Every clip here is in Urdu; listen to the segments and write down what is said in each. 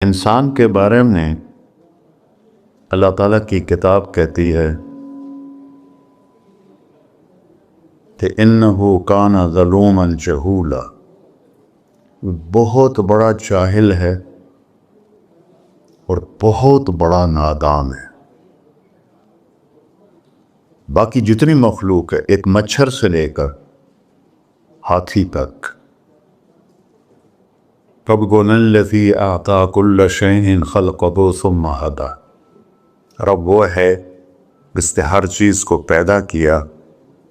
انسان کے بارے میں اللہ تعالیٰ کی کتاب کہتی ہے کہ انہو کان ظلوما جہولا، بہت بڑا جاہل ہے اور بہت بڑا نادان ہے۔ باقی جتنی مخلوق ہے، ایک مچھر سے لے کر ہاتھی تک، ربنا الذی اعطی کل شیء خلقہ ثم ہدی، رب وہ ہے جس نے ہر چیز کو پیدا کیا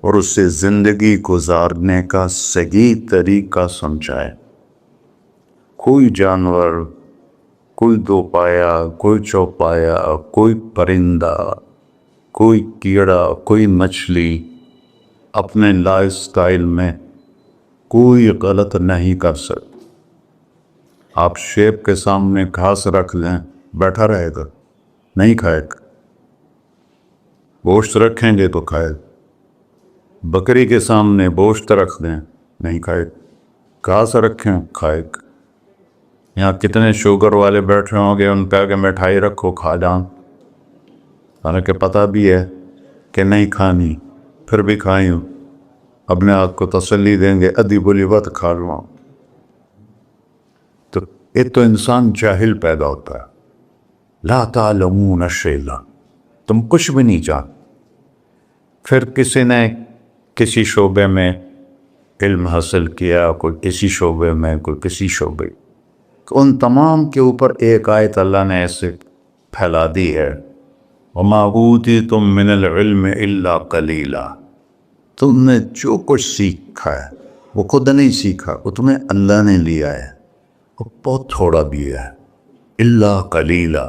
اور اس سے زندگی گزارنے کا صحیح طریقہ سمجھائے۔ کوئی جانور، کوئی دو پایا، کوئی چوپایا، کوئی پرندہ، کوئی کیڑا، کوئی مچھلی اپنے لائف سٹائل میں کوئی غلط نہیں کر سکتا۔ آپ شیپ کے سامنے گھاس رکھ لیں، بیٹھا رہے گا، نہیں کھائے گا۔ گوشت رکھیں گے تو کھائے گا۔ بکری کے سامنے گوشت رکھ دیں، نہیں کھائے گا۔ گھاس رکھیں، کھائے گا۔ یہاں کتنے شوگر والے بیٹھے ہوں گے، ان پہ آگے مٹھائی رکھو، کھا جان، حالانکہ پتہ بھی ہے کہ نہیں کھانی، پھر بھی کھائیں، اپنے آپ کو تسلی دیں گے ادھی بلی وقت کھا لوں۔ تو ایک تو انسان جاہل پیدا ہوتا ہے، لا تعلمون شیئا، تم کچھ بھی نہیں جانتے۔ پھر کسی نے کسی شعبے میں علم حاصل کیا، کوئی کسی شعبے میں، کوئی کسی شعبے، ان تمام کے اوپر ایک آیت اللہ نے ایسے پھیلا دی ہے، وَمَا أُوتِيتُم مِّنَ الْعِلْمِ إِلَّا قَلِيلًا، تم نے جو کچھ سیکھا ہے وہ خود نہیں سیکھا، وہ تمہیں اللہ نے لیا ہے، وہ بہت تھوڑا بھی ہے، إِلَّا قَلِيلًا،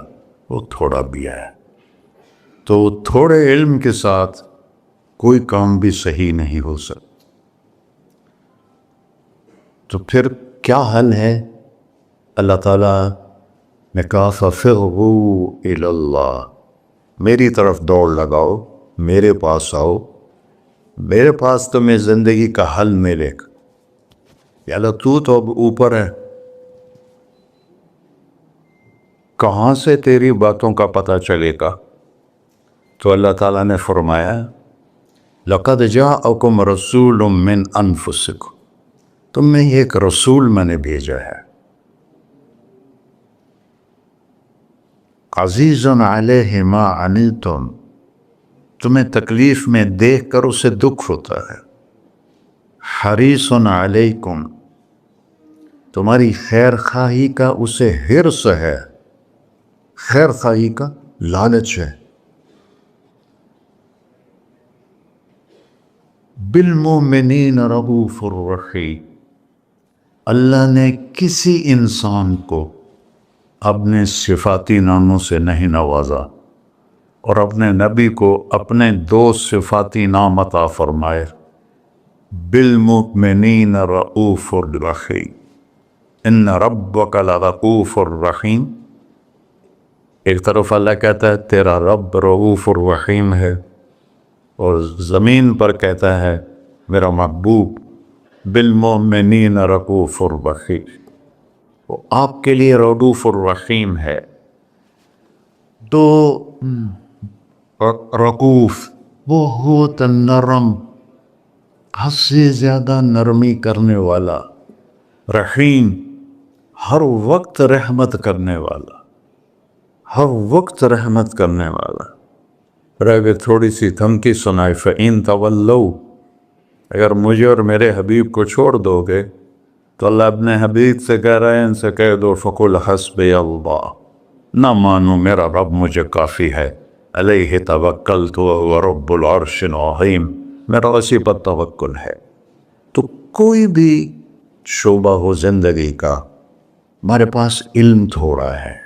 وہ تھوڑا بھی ہے۔ تو تھوڑے علم کے ساتھ کوئی کام بھی صحیح نہیں ہو سکتا۔ تو پھر کیا حل ہے؟ اللہ تعالیٰ نے کہا فَفِرُّوا إِلَى اللَّهِ، میری طرف دوڑ لگاؤ، میرے پاس آؤ، میرے پاس تمہیں زندگی کا حل ملے گا۔ یا اللہ تو اب اوپر ہے، کہاں سے تیری باتوں کا پتہ چلے گا؟ تو اللہ تعالیٰ نے فرمایا لَقَدْ جَاءَكُمْ رَسُولٌ مِّنْ أَنفُسِكُمْ، تم میں ایک رسول میں نے بھیجا ہے، عزیزٌ علیہ ما عنتم، تمہیں تکلیف میں دیکھ کر اسے دکھ ہوتا ہے، حریصٌ علیکم، تمہاری خیر خواہی کا اسے حرص ہے، خیر خواہی کا لالچ ہے، بالمؤمنین رؤوف الرحیم، اللہ نے کسی انسان کو اپنے صفاتی ناموں سے نہیں نوازا اور اپنے نبی کو اپنے دو صفاتی نام عطا فرمائے، بالمؤمنین رؤوف الرحیم، ان ربک لرؤوف الرحیم۔ ایک طرف اللہ کہتا ہے تیرا رب رؤوف الرحیم ہے، اور زمین پر کہتا ہے میرا محبوب بالمؤمنین رؤوف الرحیم، وہ آپ کے لیے رؤوف الرحیم ہے۔ تو رؤوف بہت نرم، حد سے زیادہ نرمی کرنے والا، رحیم ہر وقت رحمت کرنے والا، ہر وقت رحمت کرنے والا۔ اور اگر تھوڑی سی دھمکی سنائے فَإِن تَوَلَّوْا، اگر مجھے اور میرے حبیب کو چھوڑ دو گے تو اللہ اپنے حبیب سے کہہ رہے ہیں ان سے کہہ دو فَقُلْ حَسْبِيَ اللَّهُ، نہ مانو میرا رب مجھے کافی ہے، علیہ توکلت وهو رب العرش العظیم، میرا اسی پر توکل ہے۔ تو کوئی بھی شعبہ ہو زندگی کا، ہمارے پاس علم تھوڑا ہے،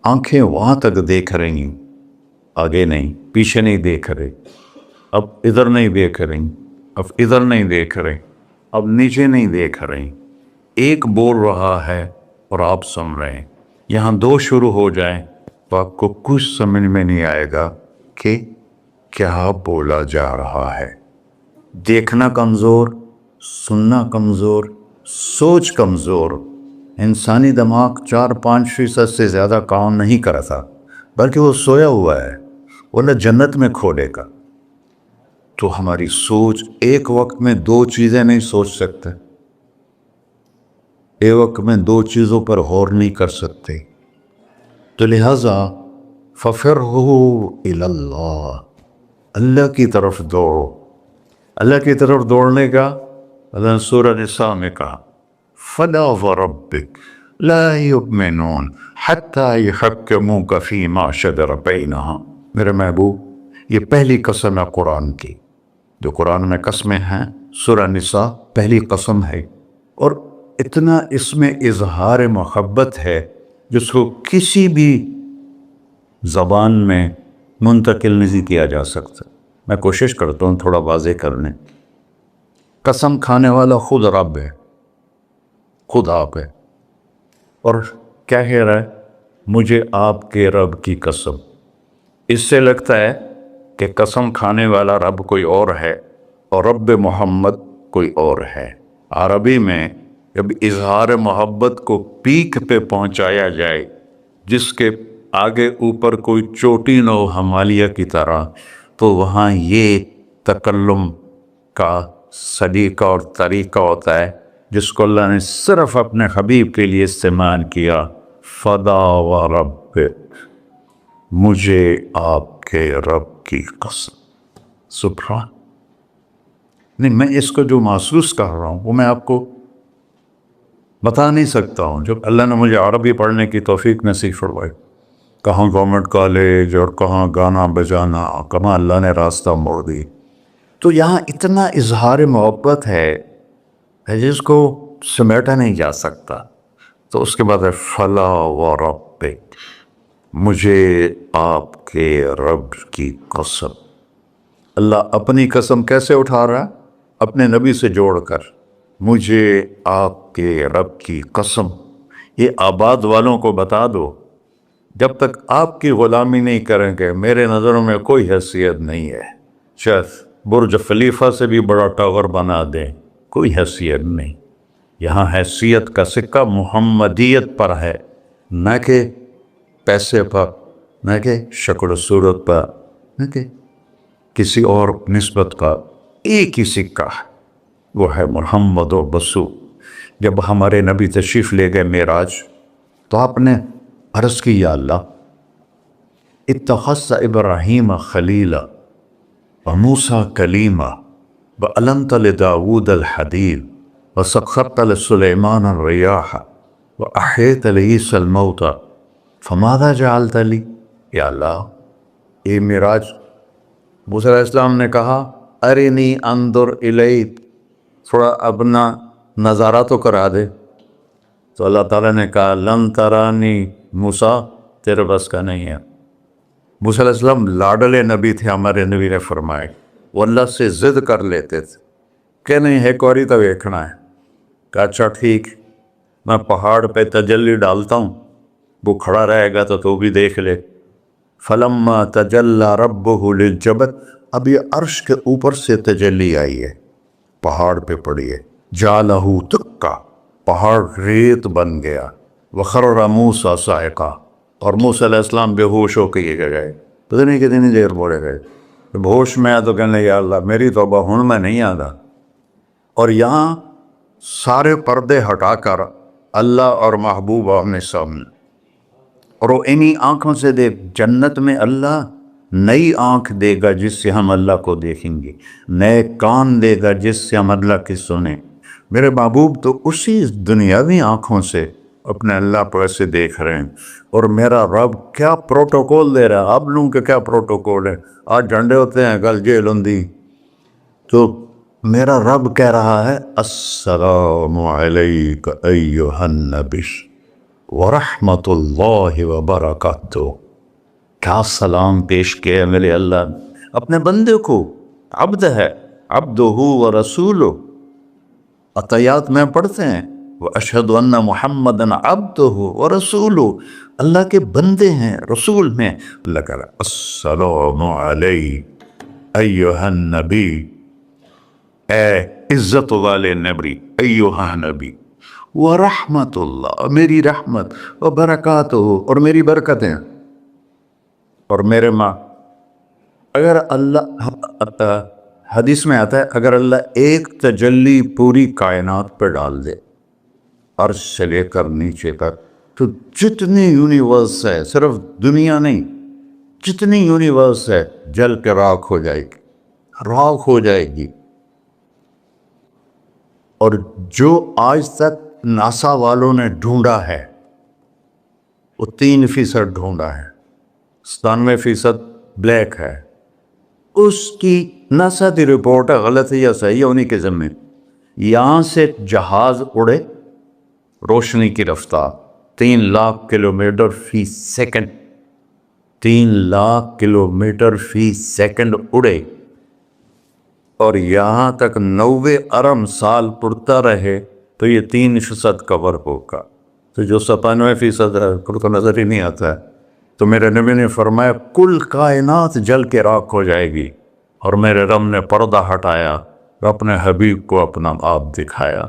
آنکھیں وہاں تک دیکھ رہی ہیں، آگے نہیں، پیچھے نہیں دیکھ رہے، اب ادھر نہیں دیکھ رہی، اب ادھر نہیں دیکھ رہے، اب نیچے نہیں دیکھ رہے، ایک بول رہا ہے اور آپ سن رہے ہیں، یہاں دو شروع ہو جائیں تو آپ کو کچھ سمجھ میں نہیں آئے گا کہ کیا بولا جا رہا ہے۔ دیکھنا کمزور، سننا کمزور، سوچ کمزور، انسانی دماغ 4-5% سے زیادہ کام نہیں کرتا، بلکہ وہ سویا ہوا ہے، وہ نہ جنت میں کھولے گا۔ تو ہماری سوچ ایک وقت میں 2 چیزیں نہیں سوچ سکتے، ایک وقت میں 2 چیزوں پر غور نہیں کر سکتے۔ تو لہٰذا فَفِرُّوا إِلَى اللَّهِ، اللہ کی طرف دوڑو۔ اللہ کی طرف دوڑنے کا اللہ نے سورہ نساء میں کہا فَلَا وَرَبِّكَ لَا يُؤْمِنُونَ حَتَّى يُحَكِّمُوكَ فِيمَا شَجَرَ بَيْنَهُمْ۔ میرے محبوب، یہ پہلی قسم ہے قرآن کی، جو قرآن میں قسمیں ہیں، سورہ نساء پہلی قسم ہے، اور اتنا اس میں اظہار محبت ہے جس کو کسی بھی زبان میں منتقل نہیں کیا جا سکتا۔ میں کوشش کرتا ہوں تھوڑا واضح کرنے۔ قسم کھانے والا خود رب ہے، خود آپ ہے، اور کیا کہہ رہا ہے؟ مجھے آپ کے رب کی قسم۔ اس سے لگتا ہے کہ قسم کھانے والا رب کوئی اور ہے اور رب محمد کوئی اور ہے۔ عربی میں جب اظہار محبت کو پیک پہ پہنچایا جائے، جس کے آگے اوپر کوئی چوٹی نہ ہو ہمالیہ کی طرح، تو وہاں یہ تکلم کا سلیقہ اور طریقہ ہوتا ہے جس کو اللہ نے صرف اپنے حبیب کے لیے استعمال کیا۔ فَلَا وَرَبِّكَ، مجھے آپ کے رب کی قسم۔ سبحان، نہیں، میں اس کو جو محسوس کر رہا ہوں وہ میں آپ کو بتا نہیں سکتا ہوں۔ جب اللہ نے مجھے عربی پڑھنے کی توفیق نصیب فرمائی، کہاں گورنمنٹ کالج اور کہاں گانا بجانا، کہاں اللہ نے راستہ موڑ دی، تو یہاں اتنا اظہار محبت ہے جس کو سمیٹا نہیں جا سکتا۔ تو اس کے بعد ہے فَلَا وَرَبِّكَ، مجھے آپ کے رب کی قسم۔ اللہ اپنی قسم کیسے اٹھا رہا ہے؟ اپنے نبی سے جوڑ کر، مجھے آپ کے رب کی قسم۔ یہ آباد والوں کو بتا دو، جب تک آپ کی غلامی نہیں کریں گے میرے نظروں میں کوئی حیثیت نہیں ہے۔ شاید برج خلیفہ سے بھی بڑا ٹاور بنا دیں، کوئی حیثیت نہیں۔ یہاں حیثیت کا سکہ محمدیت پر ہے، نہ کہ پیسے پر، نہ کہ شکل و صورت پر، نہ کہ کسی اور نسبت کا۔ ایک ہی سکہ ہے، وہ ہے محمد و رسول۔ جب ہمارے نبی تشریف لے گئے معراج، تو آپ نے عرض کی یا اللہ اتخذت ابراہیم خلیلا وموسیٰ کلیما وعلمت لداود الحدید وسخرت لسلیمان الریاح واحییت لعیسی الموتى فماذا جعلت لی؟ یا اللہ، یہ معراج موسیٰ علیہ السلام نے کہا ارنی انظر الیک، تھوڑا اپنا نظارہ تو کرا دے۔ تو اللہ تعالیٰ نے کہا لن ترانی موسیٰ، تیرے بس کا نہیں ہے۔ موسیٰ علیہ السلام لاڈلے نبی تھے، ہمارے نبی نے فرمائے، وہ اللہ سے ضد کر لیتے تھے کہ نہیں ایک واری تو دیکھنا ہے۔ کہا اچھا ٹھیک، میں پہاڑ پہ تجلی ڈالتا ہوں، وہ کھڑا رہے گا تو بھی دیکھ لے۔ فلما تجلی ربہ للجبل، اب یہ عرش کے اوپر سے تجلی آئی ہے، پہاڑ پہ پڑی ہے، جعلہ دکا، پہاڑ ریت بن گیا، وخر موسیٰ صاعقہ، اور موسیٰ علیہ السلام بے ہوش ہو کے یہ گئے۔ پتہ نہیں کتنی دیر بولے گئے، جب ہوش میں آیا تو کہنے یا اللہ میری توبہ ہن میں نہیں آتا۔ اور یہاں سارے پردے ہٹا کر اللہ اور محبوب آمنے سامنے، اور وہ انہی آنکھوں سے دیکھ۔ جنت میں اللہ نئی آنکھ دے گا جس سے ہم اللہ کو دیکھیں گے، نئے کان دے گا جس سے ہم اللہ کی سنیں۔ میرے محبوب تو اسی دنیاوی آنکھوں سے اپنے اللہ پر ایسے دیکھ رہے ہیں، اور میرا رب کیا پروٹوکول دے رہا ہے۔ آپ لوگوں کے کیا پروٹوکول ہے؟ آج جھنڈے ہوتے ہیں، کل جیل ہوندی، تو میرا رب کہہ رہا ہے السلام علیک ایھا النبی ورحمۃ اللہ وبرکاتہ۔ کیا سلام پیش کیا میرے اللہ نے اپنے بندے کو۔ عبد ہے، عبدہ ورسولہ، عطیات میں پڑھتے ہیں وَأَشْهَدُ أَنَّ مُحَمَّدًا عَبْدُهُ وَرَسُولُهُ، اللہ کے بندے ہیں، رسول ہیں۔ اللہ کہہ رہا السلام علیک ایھا النبی، اے عزت والے نبی، ایھا نبی، ورحمت اللہ، میری رحمت، وبرکاتہ، اور میری برکتیں، اور میرے ماں. اگر اللہ، حدیث میں آتا ہے اگر اللہ ایک تجلی پوری کائنات پہ ڈال دے، عرش سے لے کر نیچے تک، تو جتنی یونیورس ہے، صرف دنیا نہیں، جتنی یونیورس ہے جل کے راکھ ہو جائے گی، راکھ ہو جائے گی. اور جو آج تک ناسا والوں نے ڈھونڈا ہے وہ 3% ڈھونڈا ہے، 97% بلیک ہے. اس کی ناسا کی رپورٹ ہے، غلط ہے یا صحیح ہے انہیں کے ذمے. یہاں سے جہاز اڑے روشنی کی رفتار 3 لاکھ کلومیٹر فی سیکنڈ، 3 لاکھ کلومیٹر فی سیکنڈ اڑے، اور یہاں تک 90 ارب سال اڑتا رہے تو یہ 3% کور ہوگا. تو جو 97% ہے ان کو نظر ہی نہیں آتا ہے. تو میرے نبی نے فرمایا کل کائنات جل کے راکھ ہو جائے گی، اور میرے رب نے پردہ ہٹایا، اپنے حبیب کو اپنا آپ دکھایا.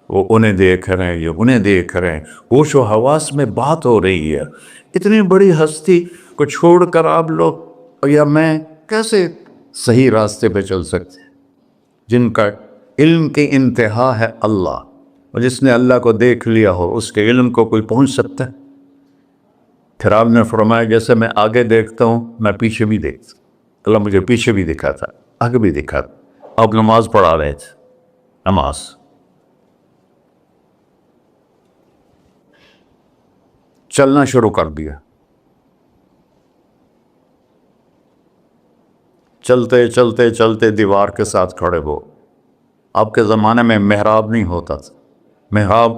وہ انہیں دیکھ رہے ہیں، یہ انہیں دیکھ رہے ہیں، ہوش و حواس میں بات ہو رہی ہے. اتنی بڑی ہستی کو چھوڑ کر آپ لوگ یا میں کیسے صحیح راستے پہ چل سکتے ہیں؟ جن کا علم کی انتہا ہے اللہ، اور جس نے اللہ کو دیکھ لیا ہو اس کے علم کو کوئی پہنچ سکتا ہے؟ پھر آپ نے فرمایا جیسے میں آگے دیکھتا ہوں میں پیچھے بھی دیکھتا ہوں. اللہ مجھے پیچھے بھی دکھا تھا، آگے بھی دکھا تھا. آپ نماز پڑھا رہے تھے، نماز چلنا شروع کر دیا، چلتے چلتے چلتے دیوار کے ساتھ کھڑے ہو. آپ کے زمانے میں محراب نہیں ہوتا تھا. محراب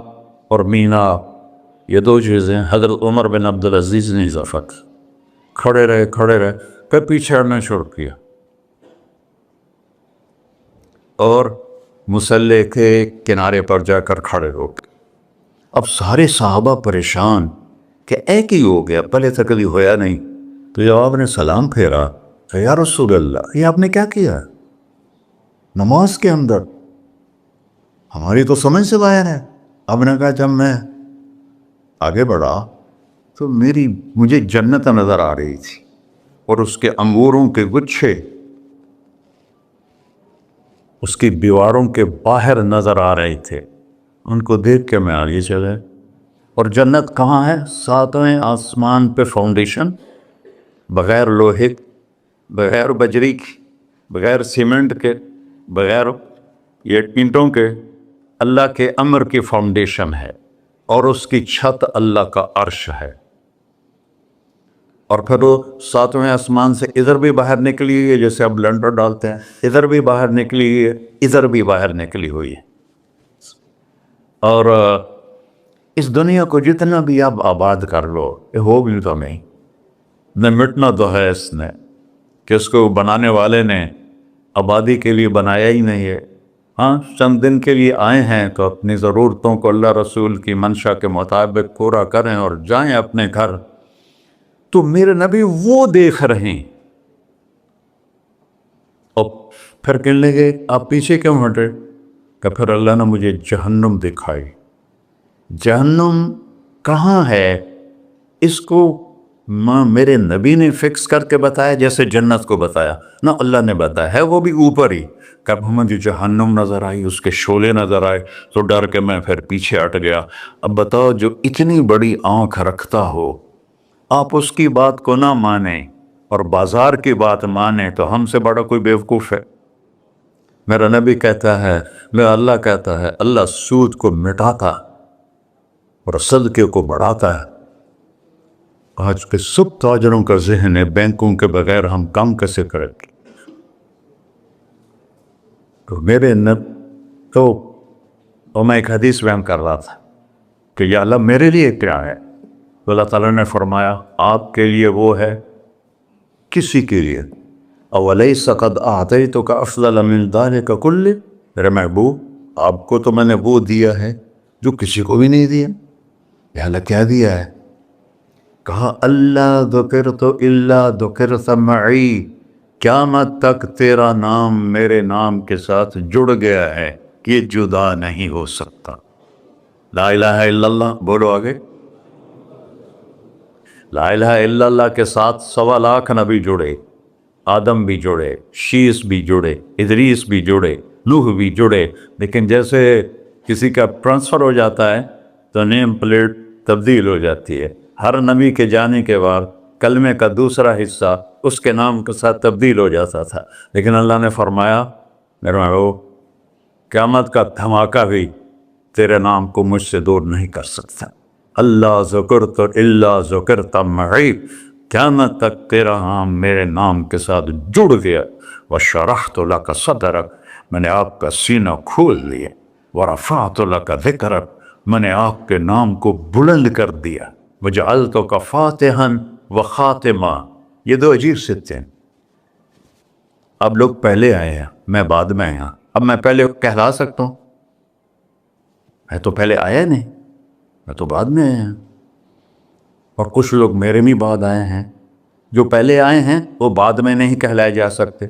اور مینار یہ دو چیزیں حضرت عمر بن عبدالعزیز نے اضافہ کی. کھڑے رہے پھر پیچھے ہٹنا شروع کیا، اور مصلی کے کنارے پر جا کر کھڑے ہو گئے. اب سارے صحابہ پریشان کہ ایک ہی ہو گیا، پہلے سے کبھی ہویا نہیں. تو جب آپ نے سلام پھیرا کہ یا رسول اللہ، یہ آپ نے کیا کیا نماز کے اندر؟ ہماری تو سمجھ سے باہر ہے. آپ نے کہا جب میں آگے بڑھا تو مجھے جنت نظر آ رہی تھی، اور اس کے انگوروں کے گچھے اس کی دیواروں کے باہر نظر آ رہے تھے. ان کو دیکھ کے میں آگے چلے. اور جنت کہاں ہے؟ 7ویں آسمان پہ فاؤنڈیشن، بغیر لوہے، بغیر بجری کی، بغیر سیمنٹ کے، بغیر یہ اینٹوں کے، اللہ کے امر کی فاؤنڈیشن ہے، اور اس کی چھت اللہ کا عرش ہے. اور پھر وہ 7ویں آسمان سے ادھر بھی باہر نکلی ہوئی ہے، جیسے اب لنڈر ڈالتے ہیں، ادھر بھی باہر نکلی ہوئی ہے، ادھر بھی باہر نکلی ہوئی ہے. اور اس دنیا کو جتنا بھی آپ آباد کر لو یہ ہو بھی تو نہیں، نہ مٹنا تو ہے اس نے، کہ اس کو بنانے والے نے آبادی کے لیے بنایا ہی نہیں ہے. ہاں چند دن کے لیے آئے ہیں تو اپنی ضرورتوں کو اللہ رسول کی منشا کے مطابق پورا کریں اور جائیں اپنے گھر. تو میرے نبی وہ دیکھ رہے ہیں. اور پھر کہنے لگے آپ پیچھے کیوں ہٹے؟ کہ پھر اللہ نے مجھے جہنم دکھائی. جہنم کہاں ہے اس کو میرے نبی نے فکس کر کے بتایا جیسے جنت کو بتایا؟ نہ اللہ نے بتایا ہے، وہ بھی اوپر ہی. کب مجھے جہنم نظر آئی، اس کے شعلے نظر آئے تو ڈر کے میں پھر پیچھے ہٹ گیا. اب بتاؤ جو اتنی بڑی آنکھ رکھتا ہو، آپ اس کی بات کو نہ مانیں اور بازار کی بات مانیں تو ہم سے بڑا کوئی بیوقوف ہے؟ میرا نبی کہتا ہے، میرا اللہ کہتا ہے، اللہ سود کو مٹاتا اور صدقے کو بڑھاتا ہے. آج کے سب تاجروں کا ذہن ہے بینکوں کے بغیر ہم کام کیسے کریں. تو میں ایک حدیث بیان کر رہا تھا کہ یا اللہ میرے لیے کیا ہے؟ تو اللہ تعالیٰ نے فرمایا آپ کے لیے وہ ہے کسی کے لیے. اولیس قد اعطیتک افضل من ذلک کلہ، میرے محبوب آپ کو تو میں نے وہ دیا ہے جو کسی کو بھی نہیں دیا. یا اللہ کیا دیا ہے؟ کہا اللہ ذکرت الا ذکرت معی، قیامت تک تیرا نام میرے نام کے ساتھ جڑ گیا ہے، یہ جدا نہیں ہو سکتا. لا الہ الا اللہ بولو آگے. لا الہ الا اللہ کے ساتھ 1.25 نبی جڑے، آدم بھی جڑے، شیس بھی جڑے، ادریس بھی جڑے، نوح بھی جڑے. لیکن جیسے کسی کا ٹرانسفر ہو جاتا ہے تو نیم پلیٹ تبدیل ہو جاتی ہے. ہر نبی کے جانے کے بعد کلمے کا دوسرا حصہ اس کے نام کے ساتھ تبدیل ہو جاتا تھا. لیکن اللہ نے فرمایا میرے محبوب قیامت کا دھماکہ بھی تیرے نام کو مجھ سے دور نہیں کر سکتا. اللہ ذکرت الا ذکرت معی، قیامت تک تیرا نام میرے نام کے ساتھ جڑ گیا. وشرحت لک صدرک، میں نے آپ کا سینہ کھول لیا. ورفعت لک ذکرک، میں نے آپ کے نام کو بلند کر دیا. وجعلتک فاتحا وخاتما. یہ دو عجیب صفتے ہیں. اب لوگ پہلے آئے ہیں، میں بعد میں آیا. اب میں پہلے کہلا سکتا ہوں؟ میں تو پہلے آیا نہیں، میں تو بعد میں آیا. اور کچھ لوگ میرے بھی بعد آئے ہیں. جو پہلے آئے ہیں وہ بعد میں نہیں کہلائے جا سکتے،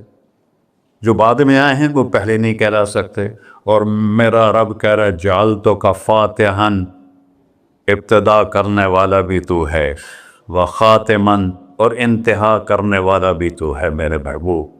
جو بعد میں آئے ہیں وہ پہلے نہیں کہلا سکتے. اور میرا رب کہہ رہا ہے جعلتک فاتحا، ابتدا کرنے والا بھی تو ہے، وخاتما، اور انتہا کرنے والا بھی تو ہے میرے محبوب.